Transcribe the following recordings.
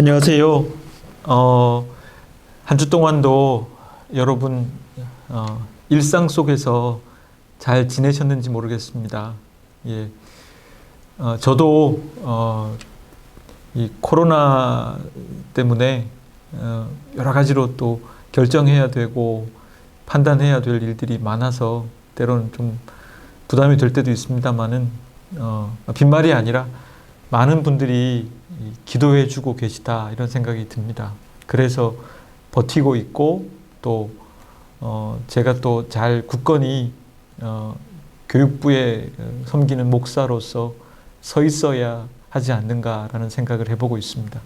안녕하세요. 한 주 동안도 여러분 일상 속에서 잘 지내셨는지 모르겠습니다. 예, 저도 이 코로나 때문에 여러 가지로 또 결정해야 되고 판단해야 될 일들이 많아서 때로는 좀 부담이 될 때도 있습니다만은 빈말이 아니라 많은 분들이 기도해 주고 계시다 이런 생각이 듭니다. 그래서 버티고 있고 또 제가 또 잘 굳건히 교육부에 섬기는 목사로서 서 있어야 하지 않는가라는 생각을 해보고 있습니다.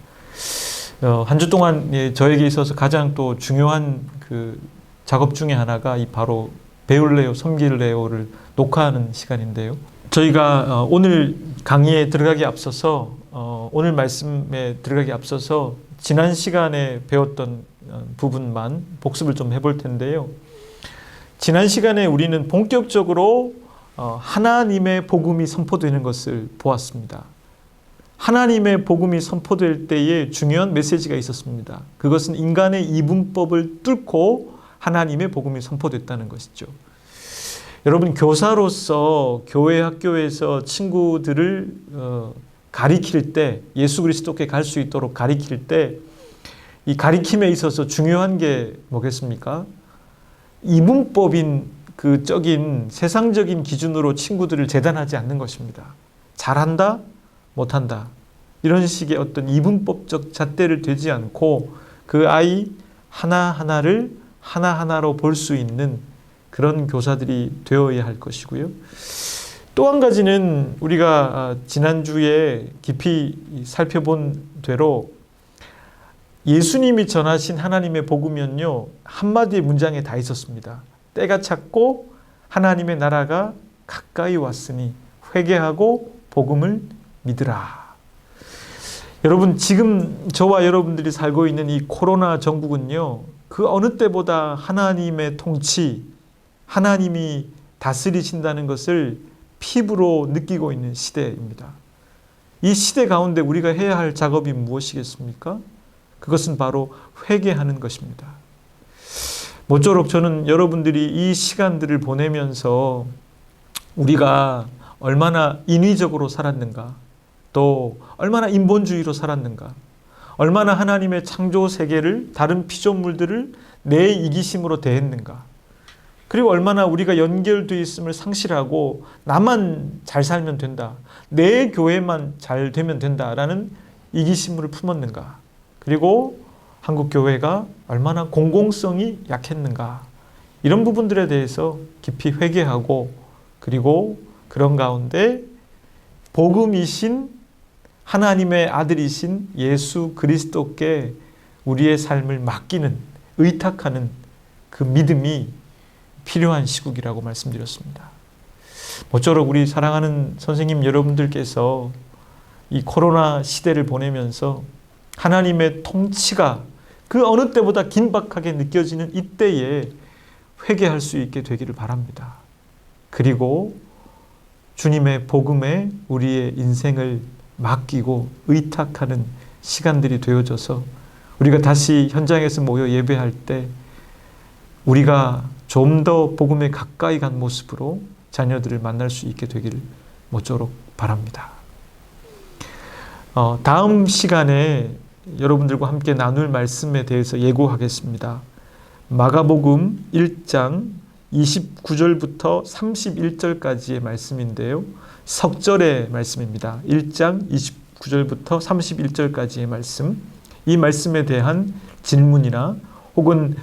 한 주 동안 저에게 있어서 가장 또 중요한 그 작업 중에 하나가 이 바로 배울래요, 섬길래요를 녹화하는 시간인데요. 저희가 오늘 강의에 들어가기 앞서서 오늘 말씀에 들어가기 앞서서 지난 시간에 배웠던 부분만 복습을 좀 해볼 텐데요. 지난 시간에 우리는 본격적으로 하나님의 복음이 선포되는 것을 보았습니다. 하나님의 복음이 선포될 때에 중요한 메시지가 있었습니다. 그것은 인간의 이분법을 뚫고 하나님의 복음이 선포됐다는 것이죠. 여러분, 교사로서 교회 학교에서 친구들을 가리킬 때, 예수 그리스도께 갈 수 있도록 가리킬 때 이 가리킴에 있어서 중요한 게 뭐겠습니까? 이분법인 그적인 세상적인 기준으로 친구들을 재단하지 않는 것입니다. 잘한다, 못한다 이런 식의 어떤 이분법적 잣대를 대지 않고 그 아이 하나하나를 하나하나로 볼 수 있는 그런 교사들이 되어야 할 것이고요. 또 한 가지는 우리가 지난주에 깊이 살펴본 대로 예수님이 전하신 하나님의 복음은요, 한마디의 문장에 다 있었습니다. 때가 찼고 하나님의 나라가 가까이 왔으니 회개하고 복음을 믿으라. 여러분, 지금 저와 여러분들이 살고 있는 이 코로나 정국은요, 그 어느 때보다 하나님의 통치, 하나님이 다스리신다는 것을 피부로 느끼고 있는 시대입니다. 이 시대 가운데 우리가 해야 할 작업이 무엇이겠습니까? 그것은 바로 회개하는 것입니다. 모쪼록 저는 여러분들이 이 시간들을 보내면서 우리가 얼마나 인위적으로 살았는가, 또 얼마나 인본주의로 살았는가, 얼마나 하나님의 창조 세계를, 다른 피조물들을 내 이기심으로 대했는가, 그리고 얼마나 우리가 연결되어 있음을 상실하고 나만 잘 살면 된다, 내 교회만 잘 되면 된다라는 이기심을 품었는가, 그리고 한국교회가 얼마나 공공성이 약했는가, 이런 부분들에 대해서 깊이 회개하고, 그리고 그런 가운데 복음이신 하나님의 아들이신 예수 그리스도께 우리의 삶을 맡기는, 의탁하는 그 믿음이 필요한 시국이라고 말씀드렸습니다. 모쪼록 우리 사랑하는 선생님 여러분들께서 이 코로나 시대를 보내면서 하나님의 통치가 그 어느 때보다 긴박하게 느껴지는 이때에 회개할 수 있게 되기를 바랍니다. 그리고 주님의 복음에 우리의 인생을 맡기고 의탁하는 시간들이 되어져서 우리가 다시 현장에서 모여 예배할 때 우리가 좀 더 복음에 가까이 간 모습으로 자녀들을 만날 수 있게 되기를 모쪼록 바랍니다. 다음 시간에 여러분들과 함께 나눌 말씀에 대해서 예고하겠습니다. 마가복음 1장 29절부터 31절까지의 말씀인데요. 석절의 말씀입니다. 1장 29절부터 31절까지의 말씀. 이 말씀에 대한 질문이나 혹은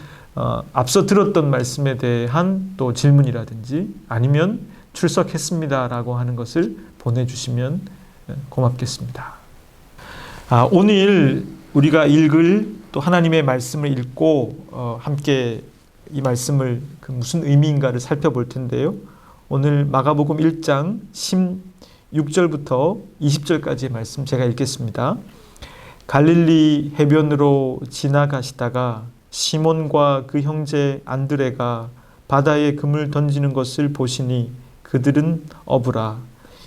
앞서 들었던 말씀에 대한 또 질문이라든지 아니면 출석했습니다라고 하는 것을 보내주시면 고맙겠습니다. 오늘 우리가 읽을 또 하나님의 말씀을 읽고 함께 이 말씀을 그 무슨 의미인가를 살펴볼 텐데요. 오늘 마가복음 1장 16절부터 20절까지의 말씀 제가 읽겠습니다. 갈릴리 해변으로 지나가시다가 시몬과 그 형제 안드레가 바다에 금을 던지는 것을 보시니 그들은 어부라.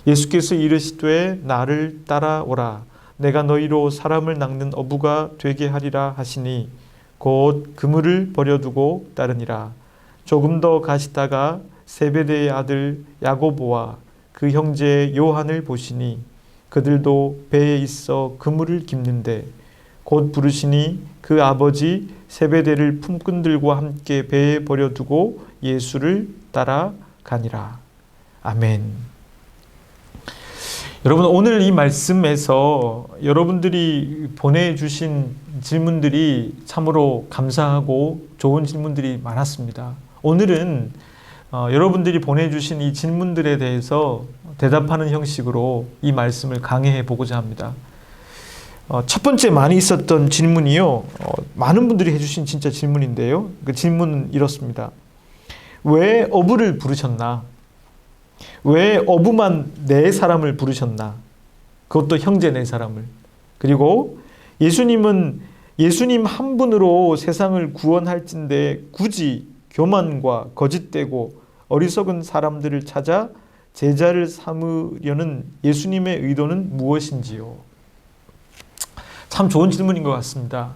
예수께서 이르시되 나를 따라오라. 내가 너희로 사람을 낚는 어부가 되게 하리라 하시니 곧 그물을 버려두고 따르니라. 조금 더 가시다가 세베대의 아들 야고보와 그 형제 요한을 보시니 그들도 배에 있어 그물을 깁는데 곧 부르시니 그 아버지 세베대를 품꾼들과 함께 배에 버려두고 예수를 따라가니라. 아멘. 여러분, 오늘 이 말씀에서 여러분들이 보내주신 질문들이 참으로 감사하고 좋은 질문들이 많았습니다. 오늘은 여러분들이 보내주신 이 질문들에 대해서 대답하는 형식으로 이 말씀을 강해해 보고자 합니다. 첫 번째 많이 있었던 질문이요. 많은 분들이 해주신 진짜 질문인데요. 그 질문은 이렇습니다. 왜 어부를 부르셨나? 왜 어부만 네 사람을 부르셨나? 그것도 형제 네 사람을. 그리고 예수님 한 분으로 세상을 구원할진데 굳이 교만과 거짓되고 어리석은 사람들을 찾아 제자를 삼으려는 예수님의 의도는 무엇인지요? 참 좋은 질문인 것 같습니다.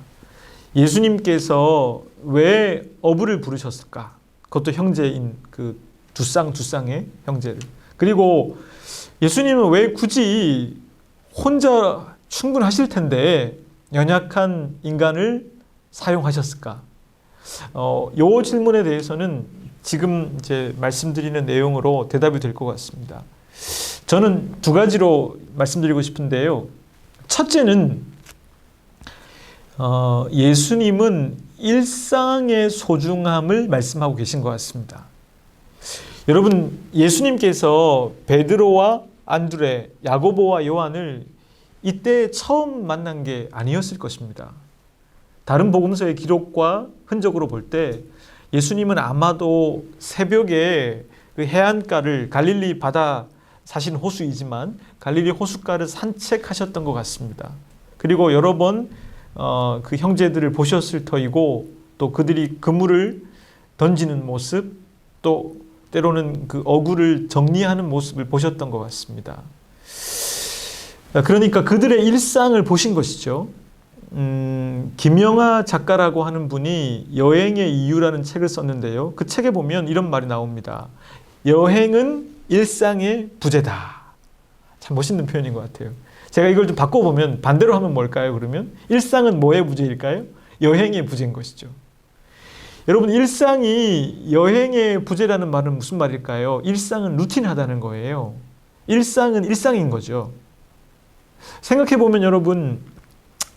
예수님께서 왜 어부를 부르셨을까? 그것도 형제인 그 두 쌍의 형제를. 그리고 예수님은 왜 굳이 혼자 충분하실 텐데 연약한 인간을 사용하셨을까? 이 질문에 대해서는 지금 이제 말씀드리는 내용으로 대답이 될 것 같습니다. 저는 두 가지로 말씀드리고 싶은데요. 첫째는 예수님은 일상의 소중함을 말씀하고 계신 것 같습니다. 여러분, 예수님께서 베드로와 안드레, 야고보와 요한을 이때 처음 만난 게 아니었을 것입니다. 다른 복음서의 기록과 흔적으로 볼 때 예수님은 아마도 새벽에 그 해안가를 갈릴리 바다 사실 호수이지만 갈릴리 호숫가를 산책하셨던 것 같습니다. 그리고 여러 번 그 형제들을 보셨을 터이고 또 그들이 그물을 던지는 모습 또 때로는 그 어구를 정리하는 모습을 보셨던 것 같습니다. 그러니까 그들의 일상을 보신 것이죠. 김영하 작가라고 하는 분이 여행의 이유라는 책을 썼는데요. 그 책에 보면 이런 말이 나옵니다. 여행은 일상의 부재다. 참 멋있는 표현인 것 같아요. 제가 이걸 좀 바꿔보면 반대로 하면 뭘까요? 그러면 일상은 뭐의 부재일까요? 여행의 부재인 것이죠. 여러분, 일상이 여행의 부재라는 말은 무슨 말일까요? 일상은 루틴하다는 거예요. 일상은 일상인 거죠. 생각해보면 여러분,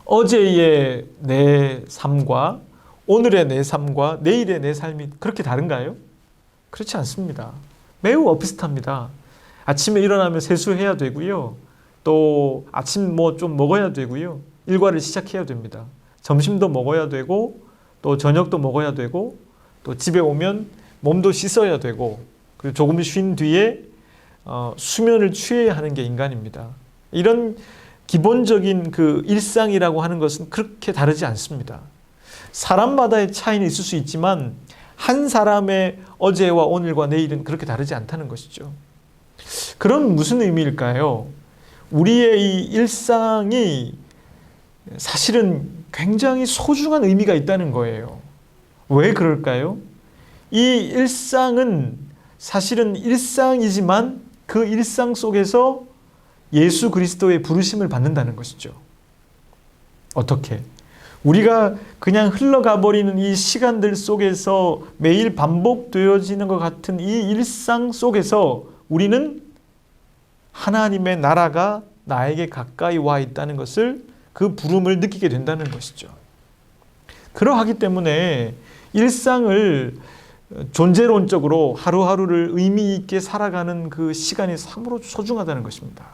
어제의 내 삶과 오늘의 내 삶과 내일의 내 삶이 그렇게 다른가요? 그렇지 않습니다. 매우 비슷합니다. 아침에 일어나면 세수해야 되고요. 또 아침 좀 먹어야 되고요. 일과를 시작해야 됩니다. 점심도 먹어야 되고 또 저녁도 먹어야 되고 또 집에 오면 몸도 씻어야 되고 그리고 조금 쉰 뒤에 수면을 취해야 하는 게 인간입니다. 이런 기본적인 그 일상이라고 하는 것은 그렇게 다르지 않습니다. 사람마다의 차이는 있을 수 있지만 한 사람의 어제와 오늘과 내일은 그렇게 다르지 않다는 것이죠. 그럼 무슨 의미일까요? 우리의 이 일상이 사실은 굉장히 소중한 의미가 있다는 거예요. 왜 그럴까요? 이 일상은 사실은 일상이지만 그 일상 속에서 예수 그리스도의 부르심을 받는다는 것이죠. 어떻게? 우리가 그냥 흘러가 버리는 이 시간들 속에서 매일 반복되어지는 것 같은 이 일상 속에서 우리는 하나님의 나라가 나에게 가까이 와 있다는 것을 그 부름을 느끼게 된다는 것이죠. 그러하기 때문에 일상을 존재론적으로 하루하루를 의미 있게 살아가는 그 시간이 참으로 소중하다는 것입니다.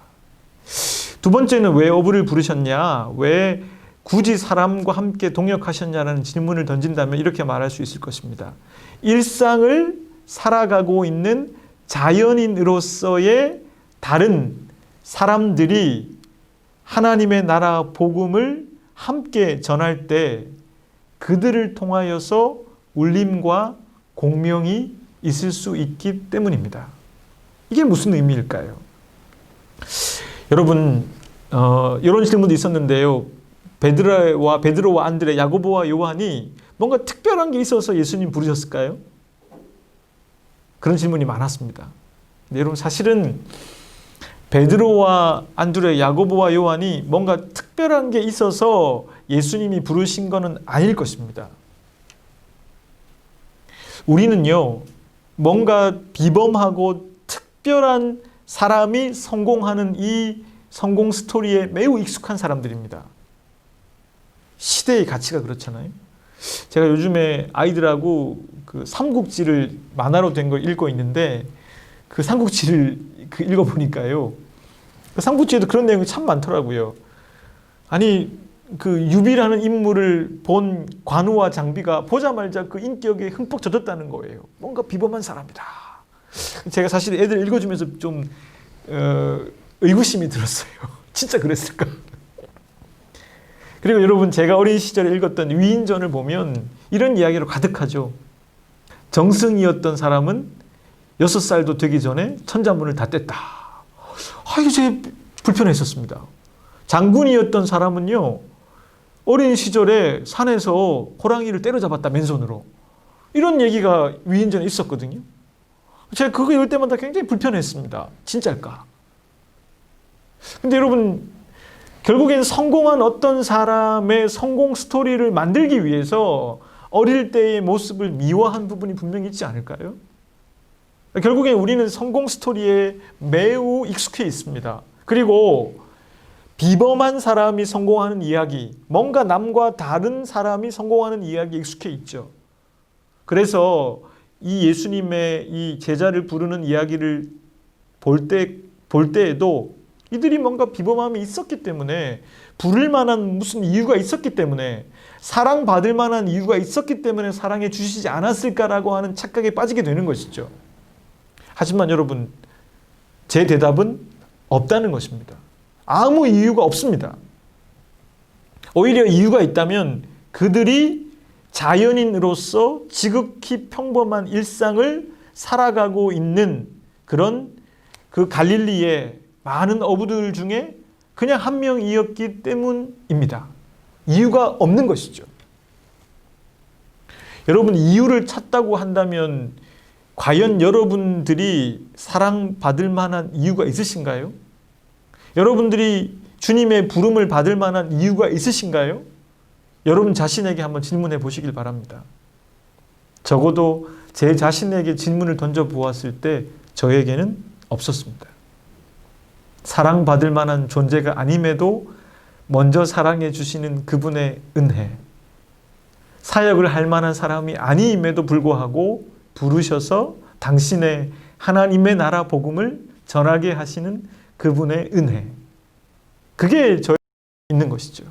두 번째는 왜 어부를 부르셨냐? 왜 굳이 사람과 함께 동역하셨냐라는 질문을 던진다면 이렇게 말할 수 있을 것입니다. 일상을 살아가고 있는 자연인으로서의 다른 사람들이 하나님의 나라 복음을 함께 전할 때 그들을 통하여서 울림과 공명이 있을 수 있기 때문입니다. 이게 무슨 의미일까요? 여러분, 이런 질문도 있었는데요. 베드로와 안드레, 야고보와 요한이 뭔가 특별한 게 있어서 예수님 부르셨을까요? 그런 질문이 많았습니다. 근데 여러분 사실은 베드로와 안드레, 야고보와 요한이 뭔가 특별한 게 있어서 예수님이 부르신 것은 아닐 것입니다. 우리는요, 뭔가 비범하고 특별한 사람이 성공하는 이 성공 스토리에 매우 익숙한 사람들입니다. 시대의 가치가 그렇잖아요. 제가 요즘에 아이들하고 그 삼국지를 만화로 된 걸 읽고 있는데 그 삼국지를 읽어보니까요. 그 삼국지에도 그런 내용이 참 많더라고요. 아니, 그 유비라는 인물을 본 관우와 장비가 보자마자 그 인격에 흠뻑 젖었다는 거예요. 뭔가 비범한 사람이다. 제가 사실 애들 읽어주면서 좀 의구심이 들었어요. 진짜 그랬을까? 그리고 여러분 제가 어린 시절에 읽었던 위인전을 보면 이런 이야기로 가득하죠. 정승이었던 사람은 6살도 되기 전에 천자문을 다 뗐다. 이게 불편했었습니다. 장군이었던 사람은요, 어린 시절에 산에서 호랑이를 때려잡았다, 맨손으로. 이런 얘기가 위인전에 있었거든요. 제가 그거 읽을 때마다 굉장히 불편했습니다. 진짜일까? 근데 여러분, 결국엔 성공한 어떤 사람의 성공 스토리를 만들기 위해서 어릴 때의 모습을 미화한 부분이 분명히 있지 않을까요? 결국엔 우리는 성공 스토리에 매우 익숙해 있습니다. 그리고 비범한 사람이 성공하는 이야기, 뭔가 남과 다른 사람이 성공하는 이야기에 익숙해 있죠. 그래서 이 예수님의 이 제자를 부르는 이야기를 볼 때에도 이들이 뭔가 비범함이 있었기 때문에, 부를 만한 무슨 이유가 있었기 때문에, 사랑받을 만한 이유가 있었기 때문에 사랑해 주시지 않았을까라고 하는 착각에 빠지게 되는 것이죠. 하지만 여러분, 제 대답은 없다는 것입니다. 아무 이유가 없습니다. 오히려 이유가 있다면 그들이 자연인으로서 지극히 평범한 일상을 살아가고 있는 그런 그 갈릴리의 많은 어부들 중에 그냥 한 명이었기 때문입니다. 이유가 없는 것이죠. 여러분, 이유를 찾다고 한다면 과연 여러분들이 사랑받을 만한 이유가 있으신가요? 여러분들이 주님의 부름을 받을 만한 이유가 있으신가요? 여러분 자신에게 한번 질문해 보시길 바랍니다. 적어도 제 자신에게 질문을 던져 보았을 때 저에게는 없었습니다. 사랑받을 만한 존재가 아님에도 먼저 사랑해 주시는 그분의 은혜, 사역을 할 만한 사람이 아님에도 불구하고 부르셔서 당신의 하나님의 나라 복음을 전하게 하시는 그분의 은혜, 그게 저에게 있는 것이죠.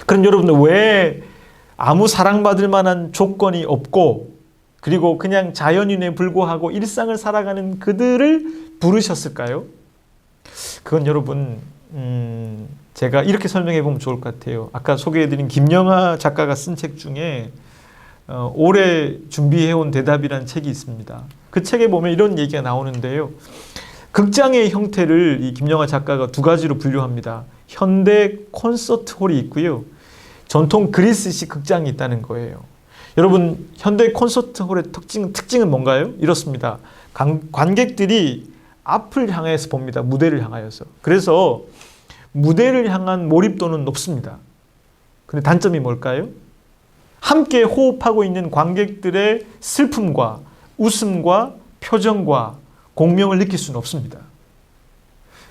그럼 여러분, 왜 아무 사랑받을 만한 조건이 없고 그리고 그냥 자연인에 불과하고 일상을 살아가는 그들을 부르셨을까요? 그건 여러분, 제가 이렇게 설명해 보면 좋을 것 같아요. 아까 소개해드린 김영하 작가가 쓴 책 중에 올해 준비해온 대답이라는 책이 있습니다. 그 책에 보면 이런 얘기가 나오는데요. 극장의 형태를 이 김영하 작가가 두 가지로 분류합니다. 현대 콘서트홀이 있고요. 전통 그리스식 극장이 있다는 거예요. 여러분, 현대 콘서트홀의 특징은 뭔가요? 이렇습니다. 관객들이 앞을 향해서 봅니다. 무대를 향하여서. 그래서 무대를 향한 몰입도는 높습니다. 근데 단점이 뭘까요? 함께 호흡하고 있는 관객들의 슬픔과 웃음과 표정과 공명을 느낄 수는 없습니다.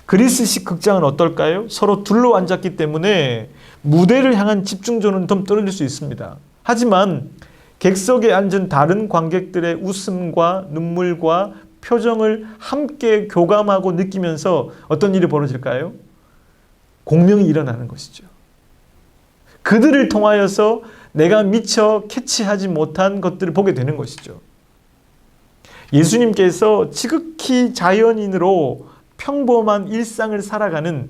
그리스식 극장은 어떨까요? 서로 둘러 앉았기 때문에 무대를 향한 집중도는 좀 떨어질 수 있습니다. 하지만 객석에 앉은 다른 관객들의 웃음과 눈물과 표정을 함께 교감하고 느끼면서 어떤 일이 벌어질까요? 공명이 일어나는 것이죠. 그들을 통하여서 내가 미처 캐치하지 못한 것들을 보게 되는 것이죠. 예수님께서 지극히 자연인으로 평범한 일상을 살아가는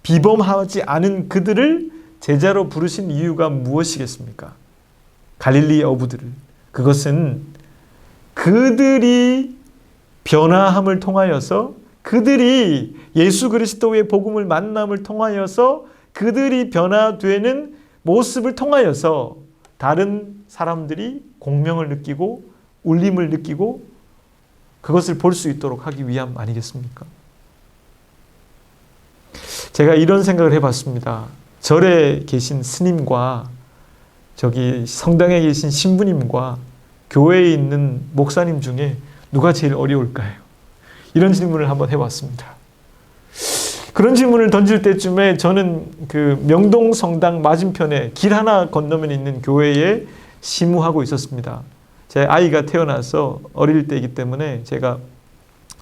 비범하지 않은 그들을 제자로 부르신 이유가 무엇이겠습니까? 갈릴리의 어부들을. 그것은 그들이 변화함을 통하여서 그들이 예수 그리스도의 복음을 만남을 통하여서 그들이 변화되는 모습을 통하여서 다른 사람들이 공명을 느끼고 울림을 느끼고 그것을 볼 수 있도록 하기 위함 아니겠습니까? 제가 이런 생각을 해봤습니다. 절에 계신 스님과 저기 성당에 계신 신부님과 교회에 있는 목사님 중에 누가 제일 어려울까요? 이런 질문을 한번 해봤습니다. 그런 질문을 던질 때쯤에 저는 그 명동 성당 맞은편에 길 하나 건너면 있는 교회에 시무하고 있었습니다. 제 아이가 태어나서 어릴 때이기 때문에 제가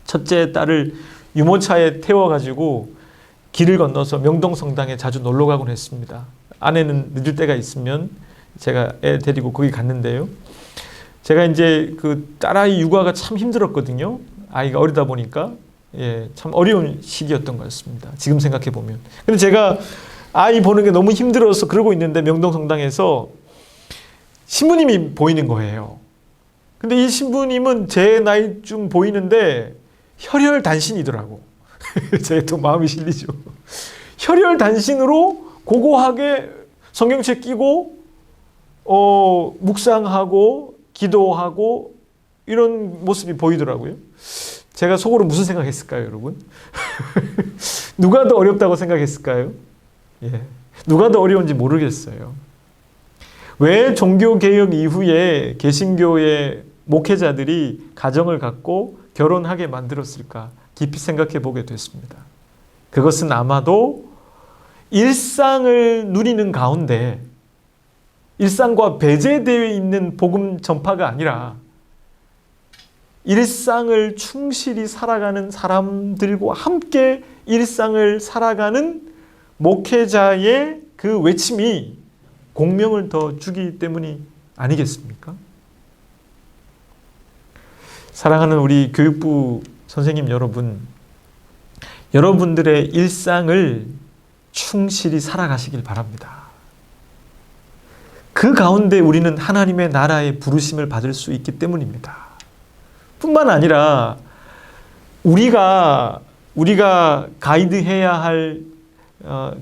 첫째 딸을 유모차에 태워가지고 길을 건너서 명동 성당에 자주 놀러 가곤 했습니다. 아내는 늦을 때가 있으면 제가 애 데리고 거기 갔는데요. 제가 이제 그 딸아이 육아가 참 힘들었거든요. 아이가 어리다 보니까 참 어려운 시기였던 것 같습니다. 지금 생각해 보면. 근데 제가 아이 보는 게 너무 힘들어서 그러고 있는데 명동 성당에서 신부님이 보이는 거예요. 근데 이 신부님은 제 나이쯤 보이는데 혈혈단신이더라고. 제가 또 마음이 실리죠. 혈혈단신으로 고고하게 성경책 끼고 묵상하고 기도하고 이런 모습이 보이더라고요. 제가 속으로 무슨 생각했을까요, 여러분? 누가 더 어렵다고 생각했을까요? 누가 더 어려운지 모르겠어요. 왜 종교개혁 이후에 개신교의 목회자들이 가정을 갖고 결혼하게 만들었을까? 깊이 생각해 보게 됐습니다. 그것은 아마도 일상을 누리는 가운데 일상과 배제되어 있는 복음 전파가 아니라 일상을 충실히 살아가는 사람들과 함께 일상을 살아가는 목회자의 그 외침이 공명을 더 주기 때문이 아니겠습니까? 사랑하는 우리 교육부 선생님 여러분, 여러분들의 일상을 충실히 살아가시길 바랍니다. 그 가운데 우리는 하나님의 나라의 부르심을 받을 수 있기 때문입니다. 뿐만 아니라 우리가 가이드해야 할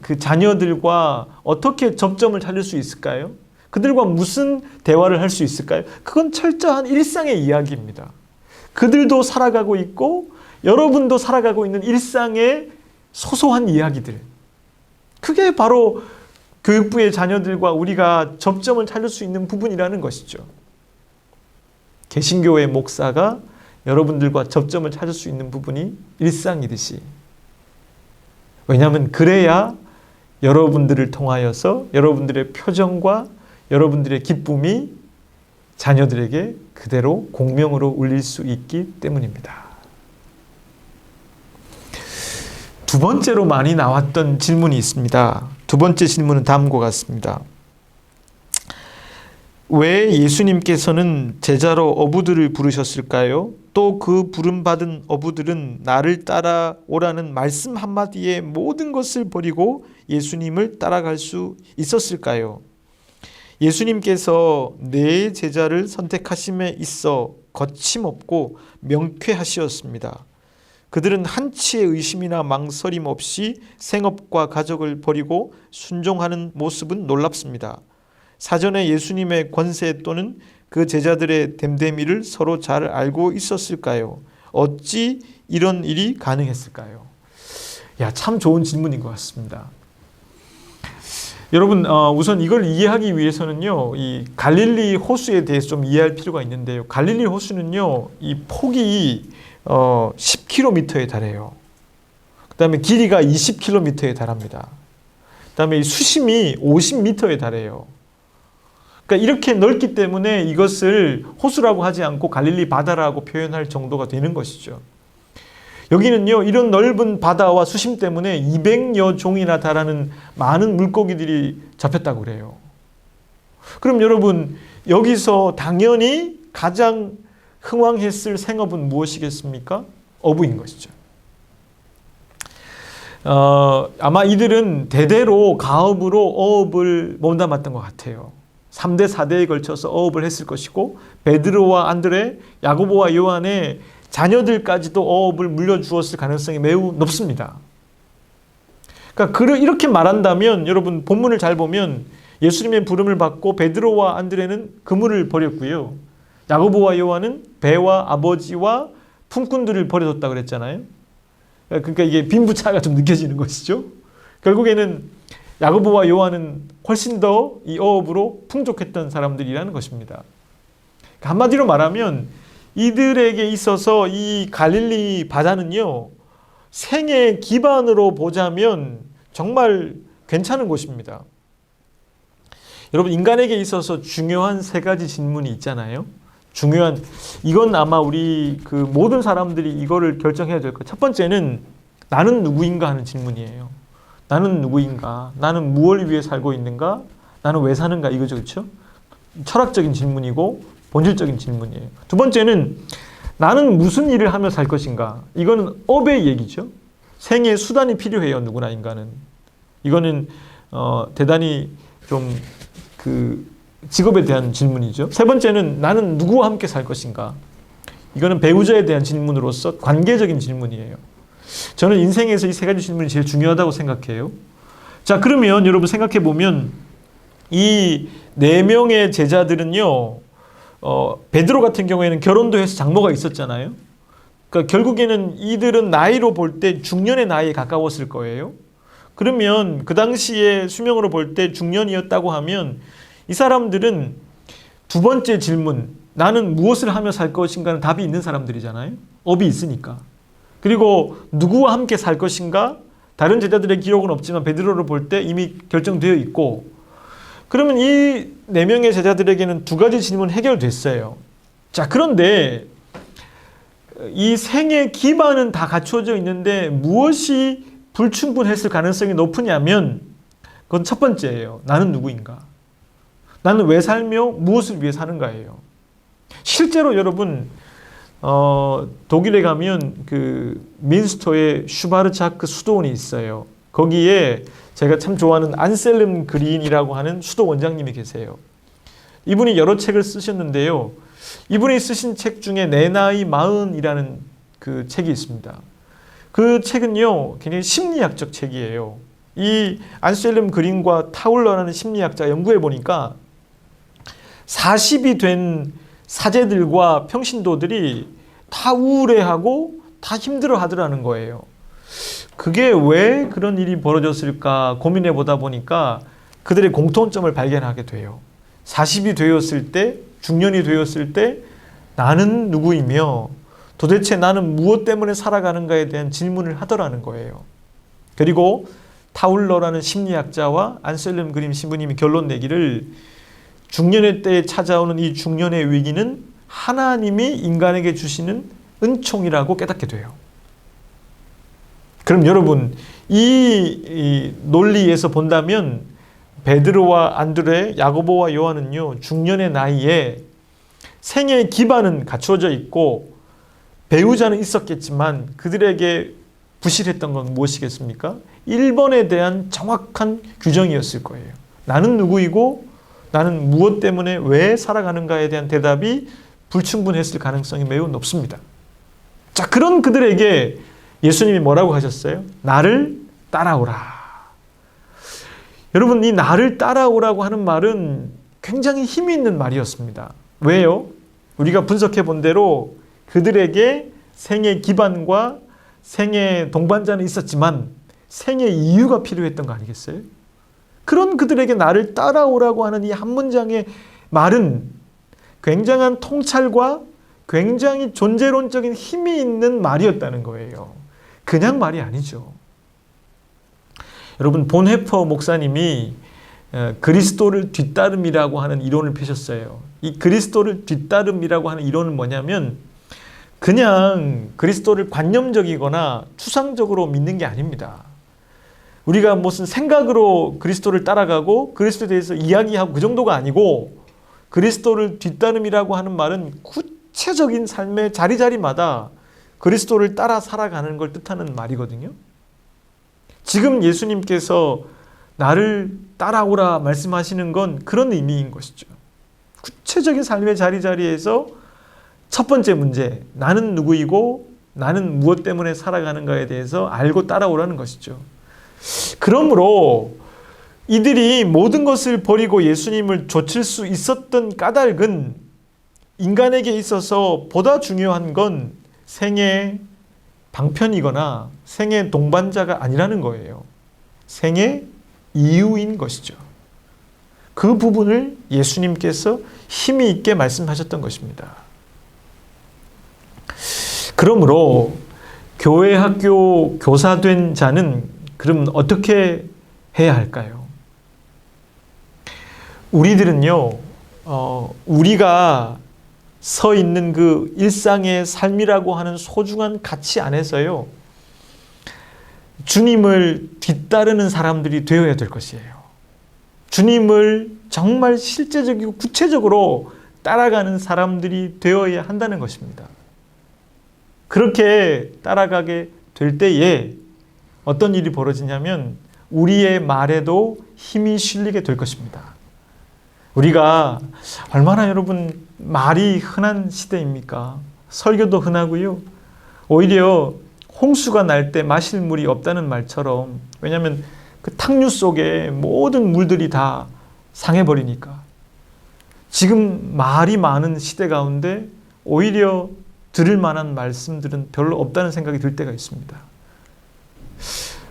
그 자녀들과 어떻게 접점을 찾을 수 있을까요? 그들과 무슨 대화를 할 수 있을까요? 그건 철저한 일상의 이야기입니다. 그들도 살아가고 있고 여러분도 살아가고 있는 일상의 소소한 이야기들. 그게 바로 교육부의 자녀들과 우리가 접점을 찾을 수 있는 부분이라는 것이죠. 개신교의 목사가 여러분들과 접점을 찾을 수 있는 부분이 일상이듯이. 왜냐하면 그래야 여러분들을 통하여서 여러분들의 표정과 여러분들의 기쁨이 자녀들에게 그대로 공명으로 울릴 수 있기 때문입니다. 두 번째로 많이 나왔던 질문이 있습니다. 두 번째 질문은 다음과 같습니다. 왜 예수님께서는 제자로 어부들을 부르셨을까요? 또 그 부름받은 어부들은 나를 따라오라는 말씀 한마디에 모든 것을 버리고 예수님을 따라갈 수 있었을까요? 예수님께서 네 제자를 선택하심에 있어 거침없고 명쾌하시었습니다. 그들은 한치의 의심이나 망설임 없이 생업과 가족을 버리고 순종하는 모습은 놀랍습니다. 사전에 예수님의 권세 또는 그 제자들의 됨됨이를 서로 잘 알고 있었을까요? 어찌 이런 일이 가능했을까요? 참 좋은 질문인 것 같습니다. 여러분, 우선 이걸 이해하기 위해서는요, 이 갈릴리 호수에 대해서 좀 이해할 필요가 있는데요. 갈릴리 호수는요, 이 폭이 10km에 달해요. 그 다음에 길이가 20km에 달합니다. 그 다음에 이 수심이 50m에 달해요. 그러니까 이렇게 넓기 때문에 이것을 호수라고 하지 않고 갈릴리 바다라고 표현할 정도가 되는 것이죠. 여기는요, 이런 넓은 바다와 수심 때문에 200여 종이나 달하는 많은 물고기들이 잡혔다고 그래요. 그럼 여러분, 여기서 당연히 가장 흥왕했을 생업은 무엇이겠습니까? 어부인 것이죠. 아마 이들은 대대로 가업으로 어업을 몸담았던 것 같아요. 3대 4대에 걸쳐서 어업을 했을 것이고 베드로와 안드레, 야고보와 요한의 자녀들까지도 어업을 물려주었을 가능성이 매우 높습니다. 그러니까 이렇게 말한다면 여러분 본문을 잘 보면 예수님의 부름을 받고 베드로와 안드레는 그물을 버렸고요. 야고보와 요한은 배와 아버지와 품꾼들을 버려뒀다 그랬잖아요. 그러니까 이게 빈부차가 좀 느껴지는 것이죠. 결국에는 야고보와 요한은 훨씬 더 이 어업으로 풍족했던 사람들이라는 것입니다. 한마디로 말하면 이들에게 있어서 이 갈릴리 바다는요, 생의 기반으로 보자면 정말 괜찮은 곳입니다. 여러분, 인간에게 있어서 중요한 세 가지 질문이 있잖아요. 이건 아마 우리 그 모든 사람들이 이거를 결정해야 될 것. 첫 번째는 나는 누구인가 하는 질문이에요. 나는 누구인가? 나는 무엇을 위해 살고 있는가? 나는 왜 사는가? 이거죠, 그렇죠? 철학적인 질문이고 본질적인 질문이에요. 두 번째는 나는 무슨 일을 하며 살 것인가? 이거는 업의 얘기죠. 생의 수단이 필요해요, 누구나 인간은. 이거는 대단히 좀 그 직업에 대한 질문이죠. 세 번째는 나는 누구와 함께 살 것인가? 이거는 배우자에 대한 질문으로서 관계적인 질문이에요. 저는 인생에서 이 세 가지 질문이 제일 중요하다고 생각해요. 자, 그러면 여러분 생각해 보면 이 네 명의 제자들은요, 베드로 같은 경우에는 결혼도 해서 장모가 있었잖아요. 그러니까 결국에는 이들은 나이로 볼 때 중년의 나이에 가까웠을 거예요. 그러면 그 당시에 수명으로 볼 때 중년이었다고 하면 이 사람들은 두 번째 질문, 나는 무엇을 하며 살 것인가는 답이 있는 사람들이잖아요. 업이 있으니까. 그리고 누구와 함께 살 것인가? 다른 제자들의 기록은 없지만 베드로를 볼 때 이미 결정되어 있고, 그러면 이 네 명의 제자들에게는 두 가지 질문 해결됐어요. 자, 그런데 이 생의 기반은 다 갖추어져 있는데 무엇이 불충분했을 가능성이 높으냐면 그건 첫 번째예요. 나는 누구인가? 나는 왜 살며 무엇을 위해 사는가예요. 실제로 여러분 독일에 가면 그 민스터에 슈바르차크 수도원이 있어요. 거기에 제가 참 좋아하는 안셀름 그린이라고 하는 수도 원장님이 계세요. 이분이 여러 책을 쓰셨는데요. 이분이 쓰신 책 중에 내 나이 40이라는 그 책이 있습니다. 그 책은요, 굉장히 심리학적 책이에요. 이 안셀름 그린과 타울러라는 심리학자 연구해 보니까 40이 된 사제들과 평신도들이 다 우울해하고 다 힘들어 하더라는 거예요. 그게 왜 그런 일이 벌어졌을까 고민해 보다 보니까 그들의 공통점을 발견하게 돼요. 40이 되었을 때, 중년이 되었을 때 나는 누구이며 도대체 나는 무엇 때문에 살아가는가에 대한 질문을 하더라는 거예요. 그리고 타울러라는 심리학자와 안셀름 그림 신부님이 결론 내기를 중년의 때에 찾아오는 이 중년의 위기는 하나님이 인간에게 주시는 은총이라고 깨닫게 돼요. 그럼 여러분, 이 논리에서 본다면 베드로와 안드레, 야고보와 요한은요, 중년의 나이에 생애의 기반은 갖추어져 있고 배우자는 있었겠지만 그들에게 부실했던 건 무엇이겠습니까? 1번에 대한 정확한 규정이었을 거예요. 나는 누구이고 나는 무엇 때문에 왜 살아가는가에 대한 대답이 불충분했을 가능성이 매우 높습니다. 자, 그런 그들에게 예수님이 뭐라고 하셨어요? 나를 따라오라. 여러분, 이 나를 따라오라고 하는 말은 굉장히 힘이 있는 말이었습니다. 왜요? 우리가 분석해 본 대로 그들에게 생의 기반과 생의 동반자는 있었지만 생의 이유가 필요했던 거 아니겠어요? 그런 그들에게 나를 따라오라고 하는 이 한 문장의 말은 굉장한 통찰과 굉장히 존재론적인 힘이 있는 말이었다는 거예요. 그냥 말이 아니죠. 여러분, 본헤퍼 목사님이 그리스도를 뒤따름이라고 하는 이론을 펴셨어요. 이 그리스도를 뒤따름이라고 하는 이론은 뭐냐면 그냥 그리스도를 관념적이거나 추상적으로 믿는 게 아닙니다. 우리가 무슨 생각으로 그리스도를 따라가고 그리스도에 대해서 이야기하고 그 정도가 아니고, 그리스도를 뒤따름이라고 하는 말은 구체적인 삶의 자리자리마다 그리스도를 따라 살아가는 걸 뜻하는 말이거든요. 지금 예수님께서 나를 따라오라 말씀하시는 건 그런 의미인 것이죠. 구체적인 삶의 자리자리에서 첫 번째 문제, 나는 누구이고 나는 무엇 때문에 살아가는가에 대해서 알고 따라오라는 것이죠. 그러므로 이들이 모든 것을 버리고 예수님을 좇을 수 있었던 까닭은 인간에게 있어서 보다 중요한 건 생의 방편이거나 생의 동반자가 아니라는 거예요. 생의 이유인 것이죠. 그 부분을 예수님께서 힘이 있게 말씀하셨던 것입니다. 그러므로 교회 학교 교사된 자는 그럼 어떻게 해야 할까요? 우리들은요, 우리가 서 있는 그 일상의 삶이라고 하는 소중한 가치 안에서요, 주님을 뒤따르는 사람들이 되어야 될 것이에요. 주님을 정말 실제적이고 구체적으로 따라가는 사람들이 되어야 한다는 것입니다. 그렇게 따라가게 될 때에 어떤 일이 벌어지냐면 우리의 말에도 힘이 실리게 될 것입니다. 우리가 얼마나 여러분 말이 흔한 시대입니까? 설교도 흔하고요. 오히려 홍수가 날 때 마실 물이 없다는 말처럼, 왜냐하면 그 탕류 속에 모든 물들이 다 상해버리니까. 지금 말이 많은 시대 가운데 오히려 들을 만한 말씀들은 별로 없다는 생각이 들 때가 있습니다.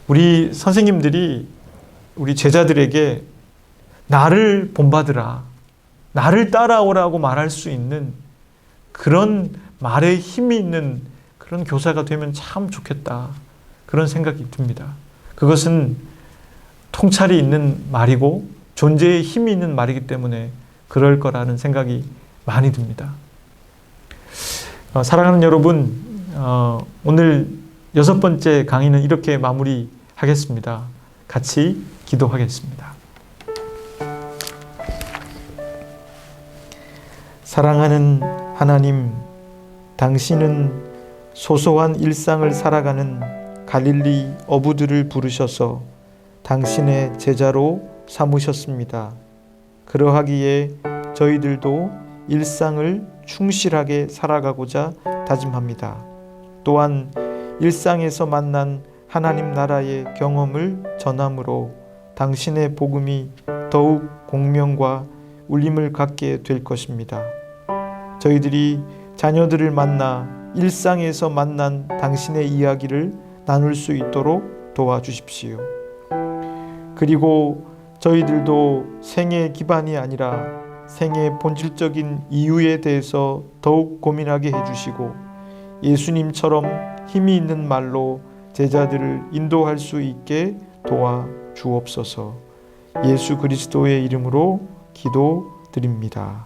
우리 선생님들이 우리 제자들에게 나를 본받으라, 나를 따라오라고 말할 수 있는 그런 말에 힘이 있는 그런 교사가 되면 참 좋겠다, 그런 생각이 듭니다. 그것은 통찰이 있는 말이고 존재에 힘이 있는 말이기 때문에 그럴 거라는 생각이 많이 듭니다. 사랑하는 여러분, 오늘 6번째 강의는 이렇게 마무리하겠습니다. 같이 기도하겠습니다. 사랑하는 하나님, 당신은 소소한 일상을 살아가는 갈릴리 어부들을 부르셔서 당신의 제자로 삼으셨습니다. 그러하기에 저희들도 일상을 충실하게 살아가고자 다짐합니다. 또한 일상에서 만난 하나님 나라의 경험을 전함으로 당신의 복음이 더욱 공명과 울림을 갖게 될 것입니다. 저희들이 자녀들을 만나 일상에서 만난 당신의 이야기를 나눌 수 있도록 도와주십시오. 그리고 저희들도 생의 기반이 아니라 생의 본질적인 이유에 대해서 더욱 고민하게 해주시고 예수님처럼 힘이 있는 말로 제자들을 인도할 수 있게 도와 주옵소서. 예수 그리스도의 이름으로 기도드립니다.